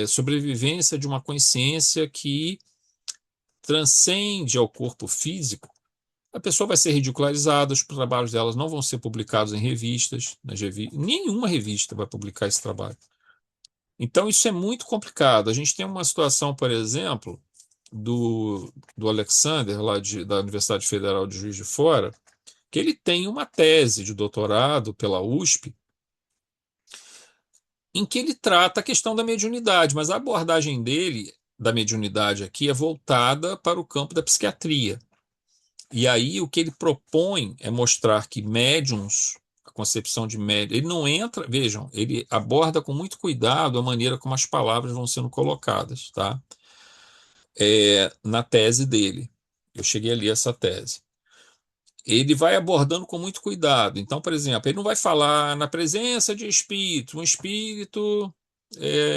sobrevivência de uma consciência que transcende ao corpo físico, a pessoa vai ser ridicularizada, os trabalhos delas não vão ser publicados em revistas, nenhuma revista vai publicar esse trabalho. Então, isso é muito complicado. A gente tem uma situação, por exemplo, do Alexander, da Universidade Federal de Juiz de Fora, que ele tem uma tese de doutorado pela USP, em que ele trata a questão da mediunidade, mas a abordagem dele, da mediunidade aqui, é voltada para o campo da psiquiatria. E aí o que ele propõe é mostrar que médiums, a concepção de médium, ele não entra, vejam, ele aborda com muito cuidado a maneira como as palavras vão sendo colocadas, tá? Na tese dele. Eu cheguei a ler essa tese. ele vai abordando com muito cuidado. Então, por exemplo, ele não vai falar na presença de espírito, um espírito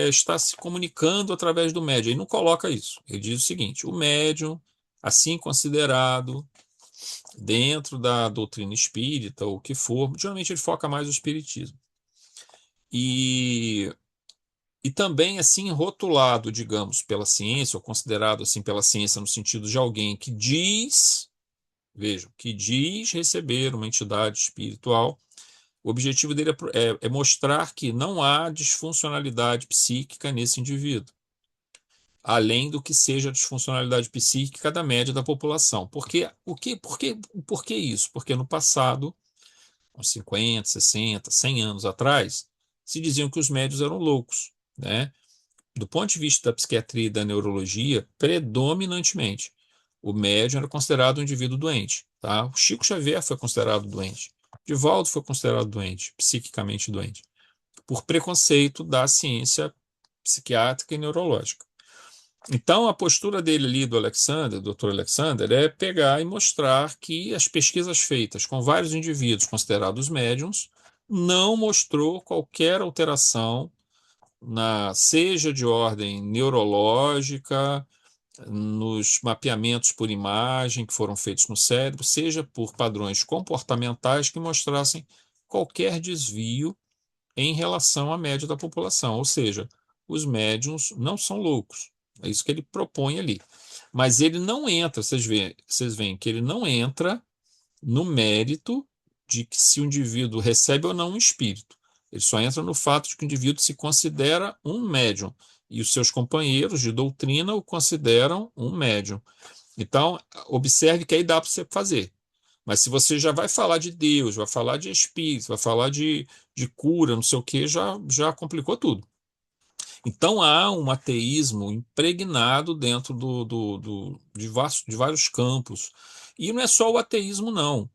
está se comunicando através do médium. Ele não coloca isso. Ele diz o seguinte: o médium, assim considerado, dentro da doutrina espírita, ou o que for, geralmente ele foca mais no espiritismo. E, e também assim rotulado, digamos, pela ciência, ou considerado assim pela ciência no sentido de alguém que diz, vejam, que diz receber uma entidade espiritual. O objetivo dele é mostrar que não há disfuncionalidade psíquica nesse indivíduo, além do que seja a disfuncionalidade psíquica da média da população. Por que isso? Porque no passado, uns 50, 60, 100 anos atrás, se diziam que os médios eram loucos, né? Do ponto de vista da psiquiatria e da neurologia, predominantemente, o médium era considerado um indivíduo doente, tá? O Chico Xavier foi considerado doente. Divaldo foi considerado doente, psiquicamente doente, por preconceito da ciência psiquiátrica e neurológica. Então, a postura dele ali, do Alexander, do Dr. Alexander, é pegar e mostrar que as pesquisas feitas com vários indivíduos considerados médiums não mostrou qualquer alteração seja de ordem neurológica, nos mapeamentos por imagem que foram feitos no cérebro, seja por padrões comportamentais que mostrassem qualquer desvio em relação à média da população. Ou seja, os médiums não são loucos. É isso que ele propõe ali. Mas ele não entra, vocês veem que ele não entra no mérito de que se o indivíduo recebe ou não um espírito. Ele só entra no fato de que o indivíduo se considera um médium e os seus companheiros de doutrina o consideram um médium. Então, observe que aí dá para você fazer. Mas se você já vai falar de Deus, vai falar de espírito, vai falar de cura, não sei o que, já complicou tudo. Então há um ateísmo impregnado dentro de vários campos. E não é só o ateísmo, não.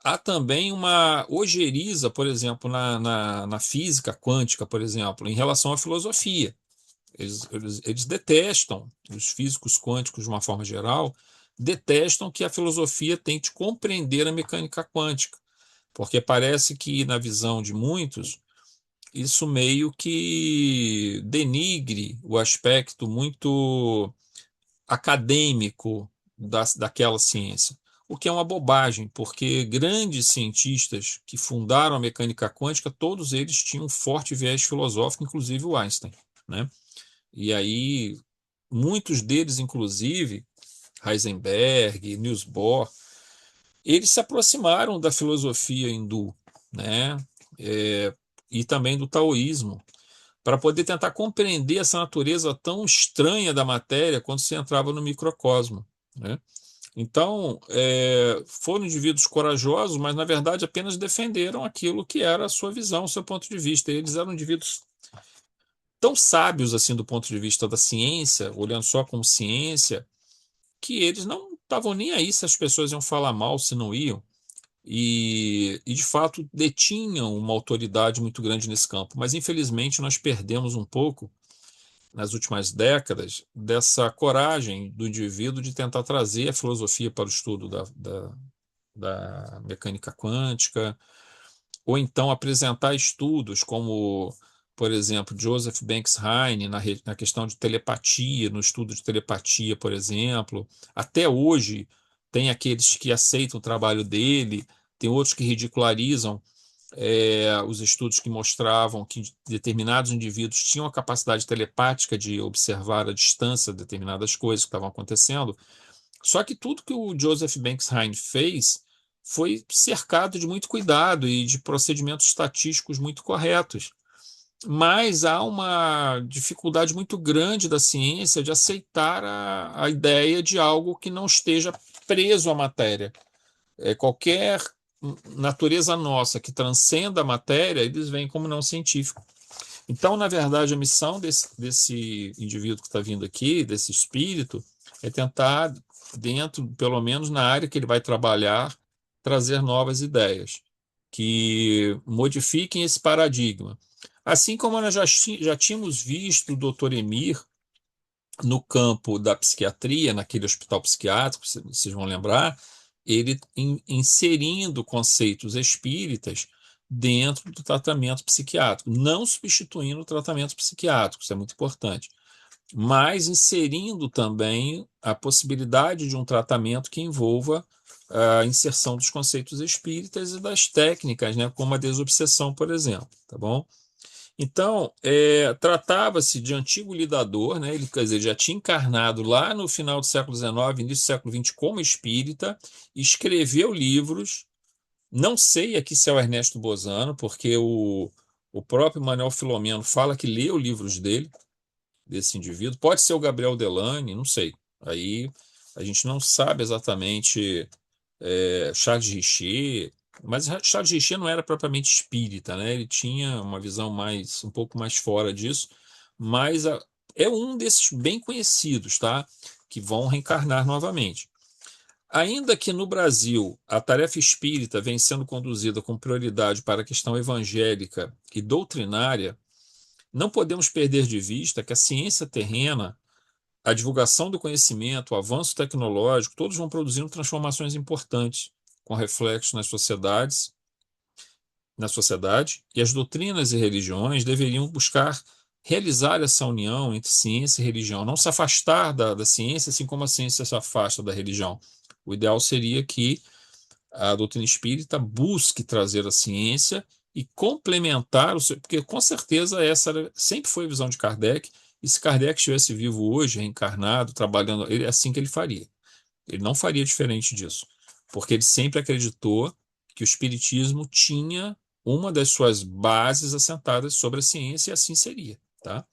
Há também uma ojeriza, por exemplo, na física quântica, por exemplo, em relação à filosofia. Eles detestam, os físicos quânticos, de uma forma geral, detestam que a filosofia tente compreender a mecânica quântica, porque parece que, na visão de muitos, isso meio que denigre o aspecto muito acadêmico daquela ciência. O que é uma bobagem, porque grandes cientistas que fundaram a mecânica quântica, todos eles tinham um forte viés filosófico, inclusive o Einstein, né? E aí, muitos deles, inclusive, Heisenberg, Niels Bohr, eles se aproximaram da filosofia hindu, né? É, e também do taoísmo, para poder tentar compreender essa natureza tão estranha da matéria quando se entrava no microcosmo, né? Então, foram indivíduos corajosos, mas na verdade apenas defenderam aquilo que era a sua visão, o seu ponto de vista. Eles eram indivíduos tão sábios assim do ponto de vista da ciência, olhando só como ciência, que eles não estavam nem aí se as pessoas iam falar mal, se não iam. E de fato detinham uma autoridade muito grande nesse campo. Mas infelizmente nós perdemos um pouco nas últimas décadas dessa coragem do indivíduo de tentar trazer a filosofia para o estudo da mecânica quântica, ou então apresentar estudos como, por exemplo, Joseph Banks Heine na questão de telepatia, no estudo de telepatia, por exemplo. Até hoje tem aqueles que aceitam o trabalho dele, tem outros que ridicularizam os estudos que mostravam que determinados indivíduos tinham a capacidade telepática de observar à distância determinadas coisas que estavam acontecendo. Só que tudo que o Joseph Banks Heine fez foi cercado de muito cuidado e de procedimentos estatísticos muito corretos. Mas há uma dificuldade muito grande da ciência de aceitar a ideia de algo que não esteja preso à matéria. Qualquer natureza nossa que transcenda a matéria, eles veem como não científico. Então, na verdade, a missão desse indivíduo que está vindo aqui, desse espírito, é tentar, dentro, pelo menos na área que ele vai trabalhar, trazer novas ideias que modifiquem esse paradigma. Assim como nós já tínhamos visto o Dr. Emir no campo da psiquiatria, naquele hospital psiquiátrico, vocês vão lembrar, ele inserindo conceitos espíritas dentro do tratamento psiquiátrico, não substituindo o tratamento psiquiátrico, isso é muito importante, mas inserindo também a possibilidade de um tratamento que envolva a inserção dos conceitos espíritas e das técnicas, né, como a desobsessão, por exemplo, tá bom? Então, tratava-se de antigo lidador, né? Ele, quer dizer, já tinha encarnado lá no final do século XIX, início do século XX, como espírita, escreveu livros. Não sei aqui se é o Ernesto Bozano, porque o próprio Manuel Filomeno fala que leu livros dele, desse indivíduo. Pode ser o Gabriel Delany, não sei. Aí a gente não sabe exatamente Charles Richer, mas Charles Richer não era propriamente espírita, né? Ele tinha uma visão um pouco mais fora disso, mas é um desses bem conhecidos, tá? Que vão reencarnar novamente. Ainda que no Brasil a tarefa espírita vem sendo conduzida com prioridade para a questão evangélica e doutrinária, não podemos perder de vista que a ciência terrena, a divulgação do conhecimento, o avanço tecnológico, todos vão produzindo transformações importantes, com reflexos na sociedade, e as doutrinas e religiões deveriam buscar realizar essa união entre ciência e religião, não se afastar da ciência, assim como a ciência se afasta da religião. O ideal seria que a doutrina espírita busque trazer a ciência e complementar o seu, porque com certeza sempre foi a visão de Kardec, e se Kardec estivesse vivo hoje, reencarnado, trabalhando, é assim que ele faria. Ele não faria diferente disso, porque ele sempre acreditou que o espiritismo tinha uma das suas bases assentadas sobre a ciência, e assim seria, tá?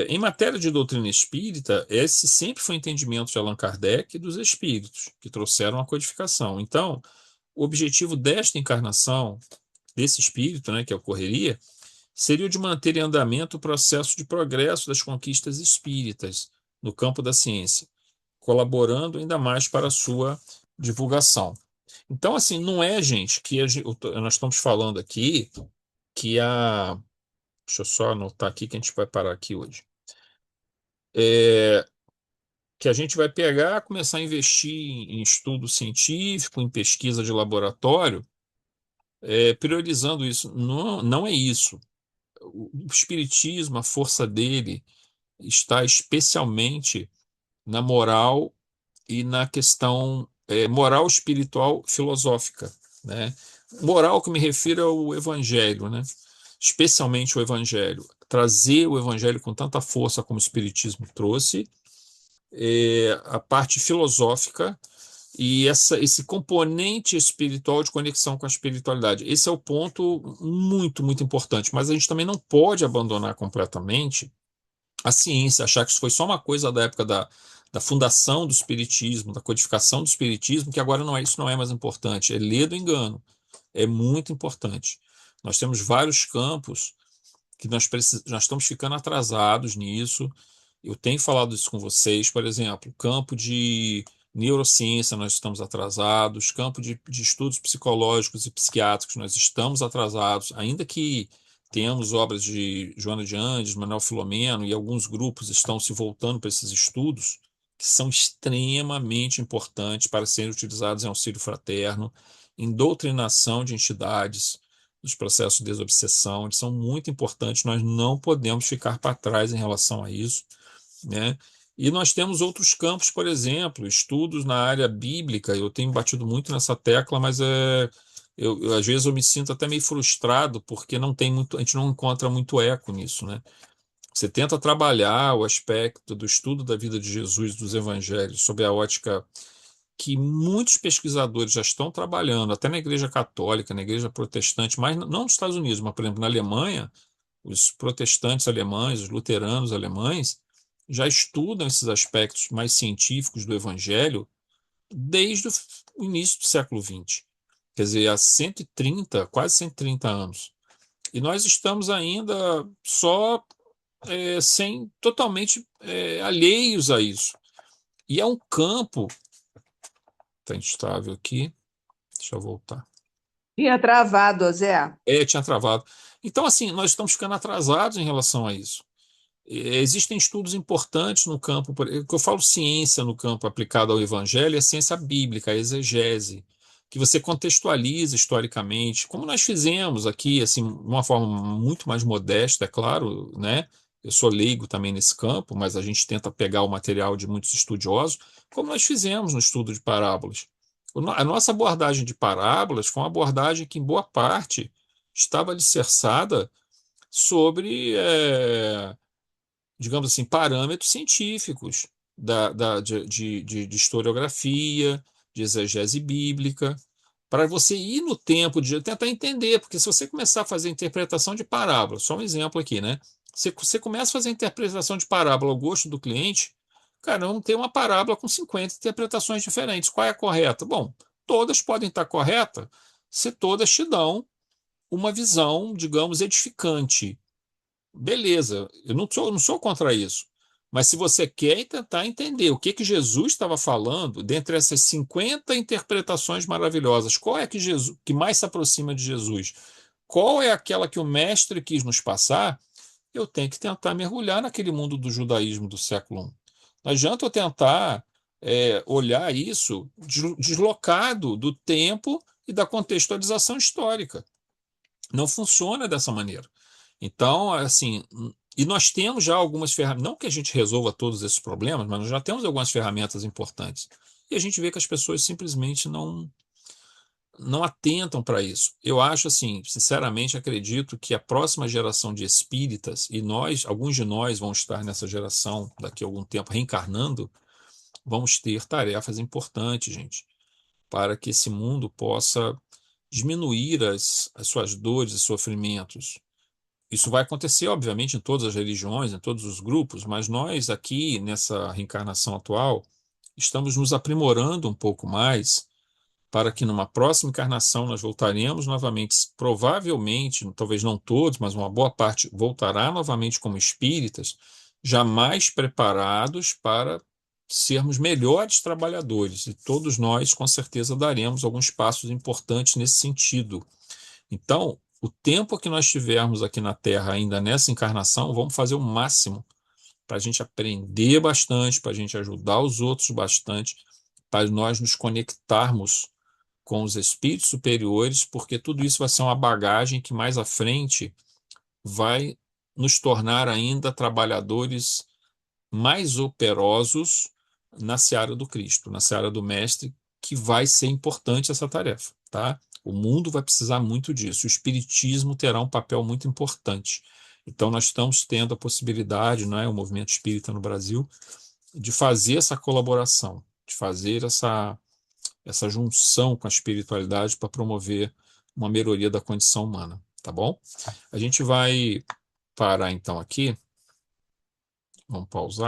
Em matéria de doutrina espírita, esse sempre foi o entendimento de Allan Kardec e dos espíritos, que trouxeram a codificação. Então, o objetivo desta encarnação, desse espírito, né, que ocorreria, seria o de manter em andamento o processo de progresso das conquistas espíritas no campo da ciência, colaborando ainda mais para a sua divulgação. Então, assim, não é, gente, que nós estamos falando aqui que a. Deixa eu só anotar aqui que a gente vai parar aqui hoje. Que a gente vai pegar, começar a investir em estudo científico, em pesquisa de laboratório, priorizando isso. Não, não é isso. O espiritismo, a força dele está especialmente na moral e na questão moral, espiritual, filosófica, né? Moral que me refiro ao evangelho, né? Especialmente o evangelho. Trazer o evangelho com tanta força como o espiritismo trouxe, a parte filosófica e esse componente espiritual de conexão com a espiritualidade. Esse é o ponto muito, muito importante, mas a gente também não pode abandonar completamente a ciência, achar que isso foi só uma coisa da época da fundação do espiritismo, da codificação do espiritismo, que agora isso não é mais importante. É ler do engano. É muito importante. Nós temos vários campos que nós estamos ficando atrasados nisso. Eu tenho falado isso com vocês, por exemplo, campo de neurociência nós estamos atrasados, campo de estudos psicológicos e psiquiátricos nós estamos atrasados, ainda que tenhamos obras de Joana de Andes, Manuel Filomeno e alguns grupos estão se voltando para esses estudos, que são extremamente importantes para serem utilizados em auxílio fraterno, em doutrinação de entidades, dos processos de desobsessão, eles são muito importantes, nós não podemos ficar para trás em relação a isso, né? E nós temos outros campos, por exemplo, estudos na área bíblica, eu tenho batido muito nessa tecla, mas às vezes eu me sinto até meio frustrado, porque não tem muito, a gente não encontra muito eco nisso, né? Você tenta trabalhar o aspecto do estudo da vida de Jesus, dos evangelhos, sob a ótica que muitos pesquisadores já estão trabalhando, até na Igreja Católica, na Igreja Protestante, mas não nos Estados Unidos, mas, por exemplo, na Alemanha, os protestantes alemães, os luteranos alemães, já estudam esses aspectos mais científicos do Evangelho desde o início do século XX. Quer dizer, há 130, quase 130 anos. E nós estamos ainda só totalmente alheios a isso. E é um campo. Está instável aqui. Deixa eu voltar. Tinha travado, Zé. Tinha travado. Então, assim, nós estamos ficando atrasados em relação a isso. Existem estudos importantes no campo, que eu falo ciência no campo aplicado ao evangelho, é a ciência bíblica, a exegese, que você contextualiza historicamente, como nós fizemos aqui, assim, de uma forma muito mais modesta, é claro, né? Eu sou leigo também nesse campo, mas a gente tenta pegar o material de muitos estudiosos, como nós fizemos no estudo de parábolas. A nossa abordagem de parábolas foi uma abordagem que, em boa parte, estava alicerçada sobre digamos assim, parâmetros científicos de historiografia, de exegese bíblica, para você ir no tempo de tentar entender, porque se você começar a fazer interpretação de parábola, só um exemplo aqui, né? Você começa a fazer interpretação de parábola ao gosto do cliente, cara, vamos ter uma parábola com 50 interpretações diferentes. Qual é a correta? Bom, todas podem estar corretas se todas te dão uma visão, digamos, edificante. Beleza, eu não sou contra isso. Mas se você quer tentar entender o que que Jesus estava falando, dentre essas 50 interpretações maravilhosas, qual é que Jesus que mais se aproxima de Jesus? Qual é aquela que o mestre quis nos passar? Eu tenho que tentar mergulhar naquele mundo do judaísmo do século I. Não adianta eu tentar olhar isso deslocado do tempo e da contextualização histórica. Não funciona dessa maneira. Então, assim, e nós temos já algumas ferramentas, não que a gente resolva todos esses problemas, mas nós já temos algumas ferramentas importantes. E a gente vê que as pessoas simplesmente não atentam para isso. Eu acho assim, sinceramente, acredito que a próxima geração de espíritas, e nós, alguns de nós vão estar nessa geração daqui a algum tempo reencarnando, vamos ter tarefas importantes, gente, para que esse mundo possa diminuir as suas dores e sofrimentos. Isso vai acontecer, obviamente, em todas as religiões, em todos os grupos, mas nós aqui, nessa reencarnação atual, estamos nos aprimorando um pouco mais para que numa próxima encarnação nós voltaremos novamente, provavelmente, talvez não todos, mas uma boa parte voltará novamente como espíritas, já mais preparados para sermos melhores trabalhadores. E todos nós, com certeza, daremos alguns passos importantes nesse sentido. Então, o tempo que nós tivermos aqui na Terra, ainda nessa encarnação, vamos fazer o máximo para a gente aprender bastante, para a gente ajudar os outros bastante, para nós nos conectarmos com os espíritos superiores, porque tudo isso vai ser uma bagagem que mais à frente vai nos tornar ainda trabalhadores mais operosos na seara do Cristo, na seara do Mestre, que vai ser importante essa tarefa, tá? O mundo vai precisar muito disso. O espiritismo terá um papel muito importante. Então, nós estamos tendo a possibilidade, não é, o movimento espírita no Brasil, de fazer essa colaboração, de fazer essa junção com a espiritualidade para promover uma melhoria da condição humana, tá bom? A gente vai parar então aqui, vamos pausar.